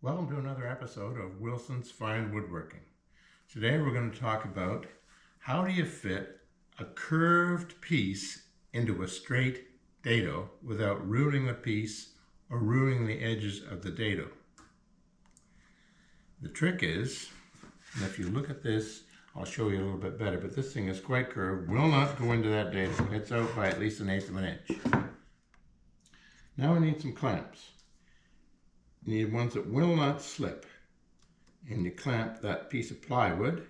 Welcome to another episode of Wilson's Fine Woodworking. Today we're going to talk about how do you fit a curved piece into a straight dado without ruining the piece or ruining the edges of the dado. The trick is, and if you look at this, I'll show you a little bit better, but this thing is quite curved, will not go into that dado. It's out by at least 1/8 of an inch. Now we need some clamps. You need ones that will not slip, and you clamp that piece of plywood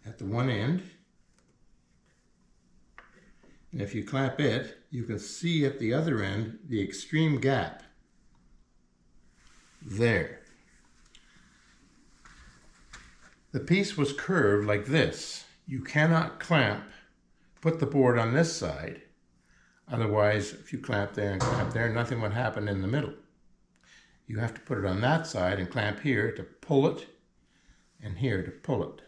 at the one end, and if you clamp it, you can see at the other end the extreme gap there. The piece was curved like this. You cannot put the board on this side, otherwise if you clamp there and clamp there, nothing would happen in the middle. You have to put it on that side and clamp here to pull it, and here to pull it.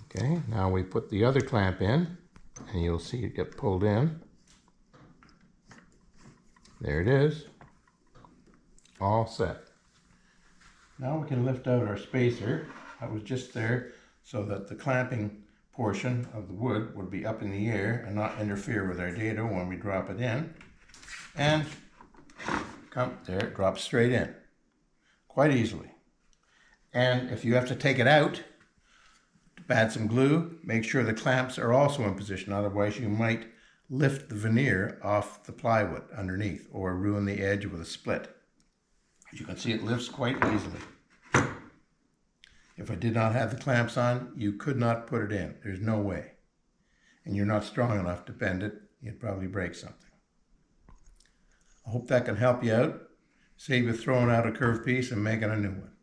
Okay, now we put the other clamp in, and you'll see it get pulled in. There it is, all set. Now we can lift out our spacer. That was just there so that the clamping portion of the wood would be up in the air and not interfere with our dado when we drop it in. And come there, it drops straight in quite easily. And if you have to take it out to add some glue, make sure the clamps are also in position, otherwise you might lift the veneer off the plywood underneath or ruin the edge with a split. As you can see, it lifts quite easily. If I did not have the clamps on, you could not put it in. There's no way. And you're not strong enough to bend it, you'd probably break something. I hope that can help you out, save you throwing out a curved piece and making a new one.